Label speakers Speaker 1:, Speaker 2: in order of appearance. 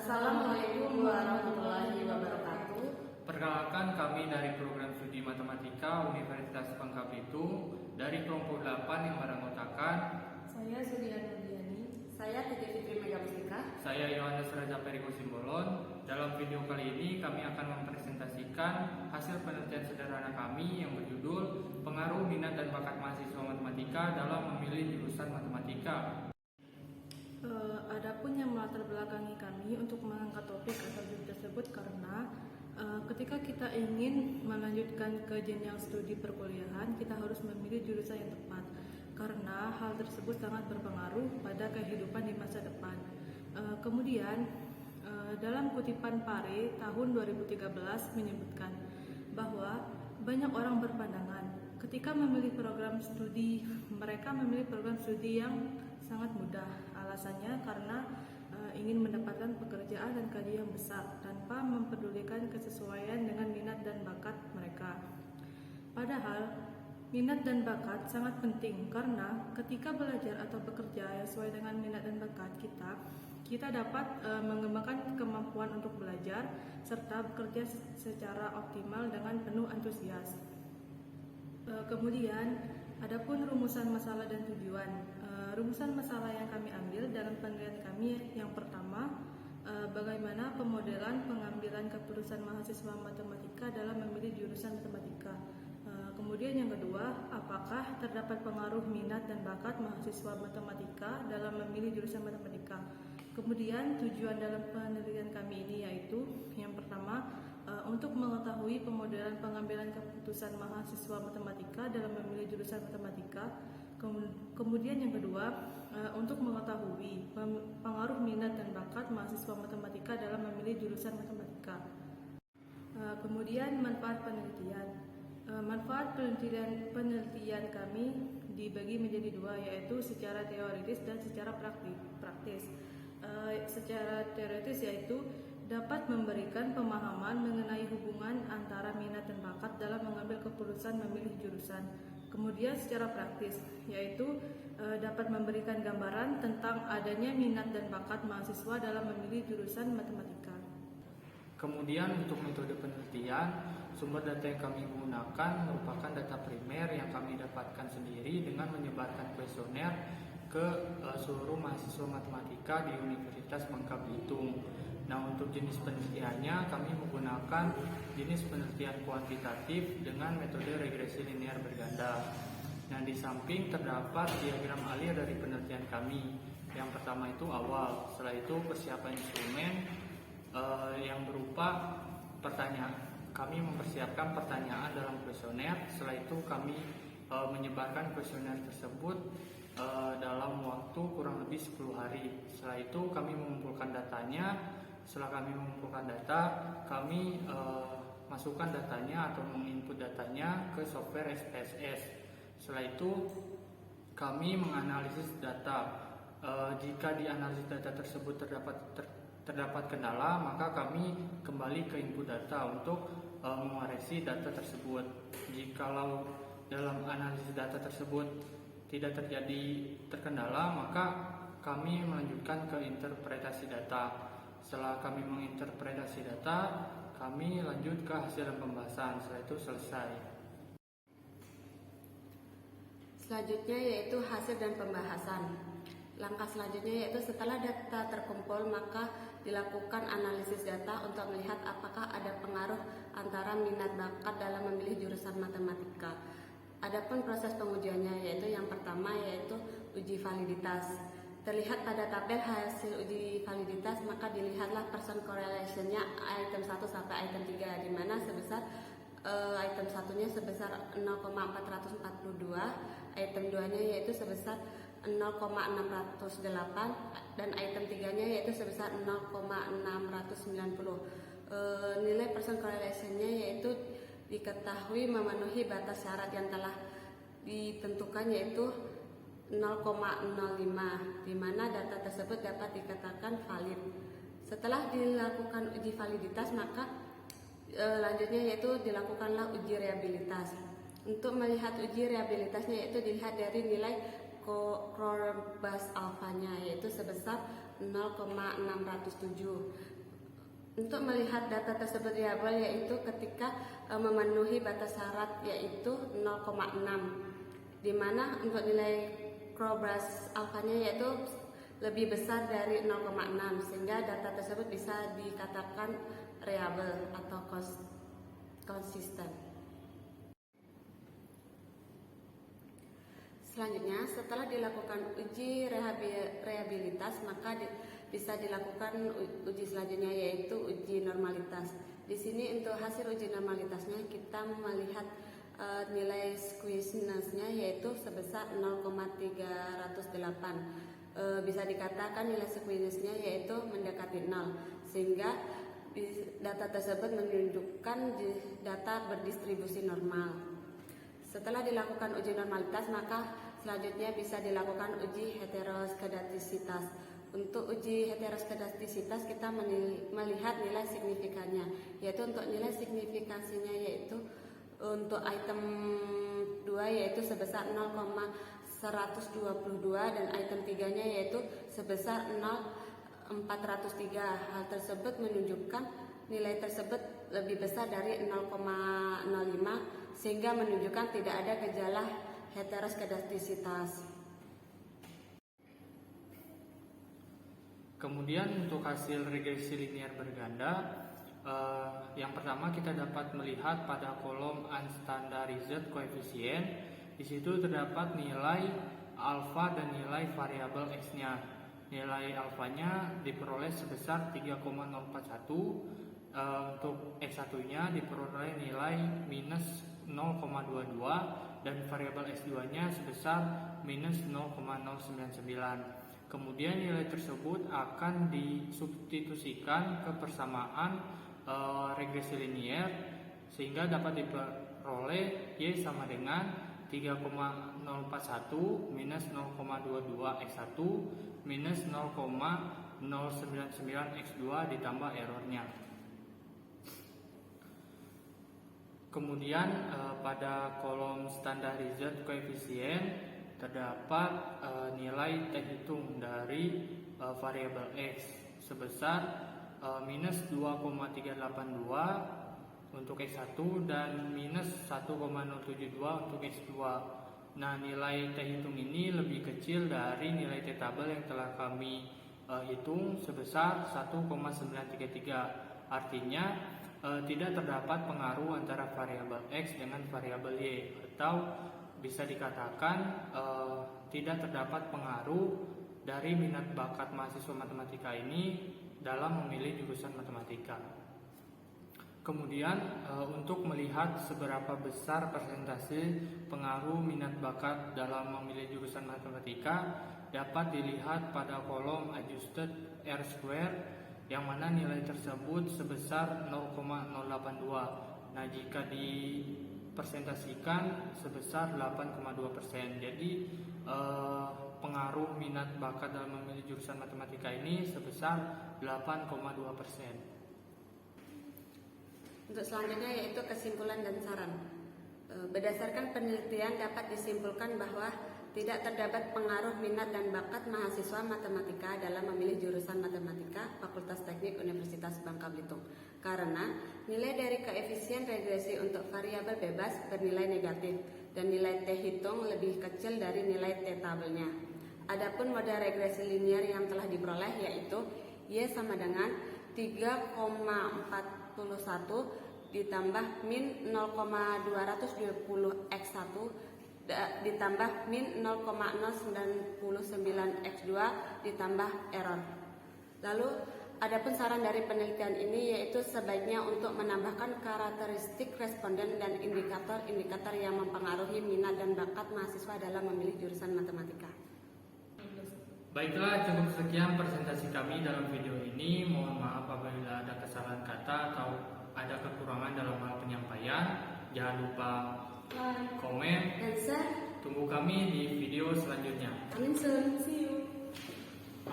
Speaker 1: Assalamualaikum warahmatullahi wabarakatuh.
Speaker 2: Perkenalkan, kami dari program studi Matematika Universitas Bangka Belitung dari kelompok 8 yang beranggotakan
Speaker 1: Saya Sudiana Diani.
Speaker 3: Saya Titi Fitri Megamustika.
Speaker 2: saya Yohanes Raja Periko Simbolon. Dalam video kali ini kami akan mempresentasikan hasil penelitian sederhana kami yang berjudul Pengaruh Minat dan Bakat Mahasiswa Matematika dalam Memilih Jurusan Matematika.
Speaker 1: Adapun yang melatar belakangi kami untuk mengangkat topik atau judul tersebut karena ketika kita ingin melanjutkan ke jenjang studi perkuliahan, kita harus memilih jurusan yang tepat karena hal tersebut sangat berpengaruh pada kehidupan di masa depan. Kemudian dalam kutipan Pare tahun 2013 menyebutkan bahwa banyak orang berpandangan ketika memilih program studi, mereka memilih program studi yang sangat mudah. Alasannya karena ingin mendapatkan pekerjaan dan gaji yang besar tanpa mempedulikan kesesuaian dengan minat dan bakat mereka. Padahal minat dan bakat sangat penting karena ketika belajar atau bekerja yang sesuai dengan minat dan bakat kita dapat mengembangkan kemampuan untuk belajar serta bekerja secara optimal dengan penuh antusias. Kemudian adapun rumusan masalah dan tujuan. Rumusan masalah yang kami ambil dalam penelitian kami yang pertama, bagaimana pemodelan pengambilan keputusan mahasiswa matematika dalam memilih jurusan matematika. Kemudian yang kedua, apakah terdapat pengaruh minat dan bakat mahasiswa matematika dalam memilih jurusan matematika. Kemudian tujuan dalam penelitian kami ini yaitu yang pertama, untuk mengetahui pemodelan pengambilan keputusan mahasiswa matematika dalam memilih jurusan matematika. Kemudian yang kedua, untuk mengetahui pengaruh minat dan bakat mahasiswa matematika dalam memilih jurusan matematika. Kemudian manfaat penelitian. Manfaat penelitian kami dibagi menjadi dua, yaitu secara teoritis dan secara praktis. Secara teoritis yaitu dapat memberikan pemahaman mengenai hubungan antara minat dan bakat dalam mengambil keputusan memilih jurusan. Kemudian secara praktis yaitu dapat memberikan gambaran tentang adanya minat dan bakat mahasiswa dalam memilih jurusan matematika.
Speaker 2: Kemudian untuk metode penelitian, sumber data yang kami gunakan merupakan data primer yang kami dapatkan sendiri dengan menyebarkan kuesioner ke seluruh mahasiswa matematika di Universitas Bangka Belitung. Nah, untuk jenis penelitiannya kami menggunakan jenis penelitian kuantitatif dengan metode regresi linear berganda. Nah, di samping terdapat diagram alir dari penelitian kami. Yang pertama itu awal, setelah itu persiapan instrumen yang berupa pertanyaan. Kami mempersiapkan pertanyaan dalam kuesioner. Setelah itu kami menyebarkan kuesioner tersebut dalam waktu kurang lebih 10 hari. Setelah itu kami mengumpulkan datanya. Setelah kami mengumpulkan data, kami masukkan datanya atau menginput datanya ke software SPSS. Setelah itu kami menganalisis data. Jika di analisis data tersebut terdapat kendala, maka kami kembali ke input data untuk mengoreksi data tersebut. Jikalau dalam analisis data tersebut tidak terjadi terkendala, maka kami melanjutkan ke interpretasi data. Setelah kami menginterpretasi data, kami lanjut ke hasil dan pembahasan. Setelah itu selesai.
Speaker 3: Selanjutnya yaitu hasil dan pembahasan. Langkah selanjutnya yaitu setelah data terkumpul, maka dilakukan analisis data untuk melihat apakah ada pengaruh antara minat bakat dalam memilih jurusan matematika. Adapun proses pengujiannya yaitu yang pertama yaitu uji validitas. Terlihat pada tabel hasil uji validitas, maka dilihatlah person correlation-nya item 1 sampai item 3, di mana sebesar item 1-nya sebesar 0,442, item 2-nya yaitu sebesar 0,608 dan item 3-nya yaitu sebesar 0,690. Nilai person correlation-nya yaitu diketahui memenuhi batas syarat yang telah ditentukan yaitu 0,05, di mana data tersebut dapat dikatakan valid. Setelah dilakukan uji validitas, maka lanjutnya yaitu dilakukanlah uji reliabilitas. Untuk melihat uji reliabilitasnya yaitu dilihat dari nilai Crobas alfanya yaitu sebesar 0,607. Untuk melihat data tersebut variabel yaitu ketika memenuhi batas syarat yaitu 0,6, di mana untuk nilai Crobas alfanya yaitu lebih besar dari 0,6 sehingga data tersebut bisa dikatakan reliable atau konsisten. Selanjutnya, setelah dilakukan uji reliabilitas, maka bisa dilakukan uji selanjutnya yaitu uji normalitas. Di sini untuk hasil uji normalitasnya kita melihat nilai squeeze-nya yaitu sebesar 0,308. Bisa dikatakan nilai squeeze-nya yaitu mendekati 0 sehingga data tersebut menunjukkan data berdistribusi normal. Setelah dilakukan uji normalitas, maka selanjutnya bisa dilakukan uji heteroskedastisitas. Untuk uji heteroskedastisitas kita melihat nilai signifikannya, yaitu untuk nilai signifikansinya yaitu untuk item 2 yaitu sebesar 0,122 dan item 3-nya yaitu sebesar 0,403. Hal tersebut menunjukkan nilai tersebut lebih besar dari 0,05 sehingga menunjukkan tidak ada gejala heteroskedastisitas.
Speaker 2: Kemudian untuk hasil regresi linear berganda, yang pertama kita dapat melihat pada kolom unstandarized coefficient. Di situ terdapat nilai alfa dan nilai variabel x-nya. Nilai alfanya diperoleh sebesar 3,041. Untuk x1-nya diperoleh nilai minus 0,22 dan variabel x2-nya sebesar minus 0,099. Kemudian nilai tersebut akan disubstitusikan ke persamaan regresi linear sehingga dapat diperoleh y sama dengan 3,041 minus 0,22 x1 minus 0,099 x2 ditambah errornya. Kemudian pada kolom standardized coefficient terdapat nilai T hitung dari variabel x sebesar minus 2,382 untuk x1 dan minus 1,072 untuk x2. Nah, nilai T hitung ini lebih kecil dari nilai T tabel yang telah kami hitung sebesar 1,933. Artinya tidak terdapat pengaruh antara variabel x dengan variabel y, atau bisa dikatakan tidak terdapat pengaruh dari minat bakat mahasiswa matematika ini dalam memilih jurusan matematika. Kemudian untuk melihat seberapa besar persentase pengaruh minat bakat dalam memilih jurusan matematika dapat dilihat pada kolom adjusted R-square yang mana nilai tersebut sebesar 0,082. Nah, jika dipresentasikan sebesar 8,2%. Jadi pengaruh minat bakat dalam memilih jurusan matematika ini sebesar 8,2%.
Speaker 3: Untuk selanjutnya yaitu kesimpulan dan saran. Berdasarkan penelitian dapat disimpulkan bahwa tidak terdapat pengaruh minat dan bakat mahasiswa matematika dalam memilih jurusan matematika Fakultas Teknik Universitas Bangka Belitung karena nilai dari koefisien regresi untuk variabel bebas bernilai negatif dan nilai T hitung lebih kecil dari nilai T tabelnya. Adapun model regresi linear yang telah diperoleh yaitu Y sama dengan 3,41 ditambah min 0,220 x1 ditambah min 0,099 x2 ditambah error. Lalu adapun saran dari penelitian ini yaitu sebaiknya untuk menambahkan karakteristik responden dan indikator-indikator yang mempengaruhi minat dan bakat mahasiswa dalam memilih jurusan matematika.
Speaker 2: Baiklah, cukup sekian presentasi kami dalam video ini. Mohon maaf apabila ada kesalahan kata atau ada kekurangan dalam hal penyampaian. Jangan lupa komen,
Speaker 3: Dan share.
Speaker 2: tunggu kami di video selanjutnya.
Speaker 3: Coming soon. See you.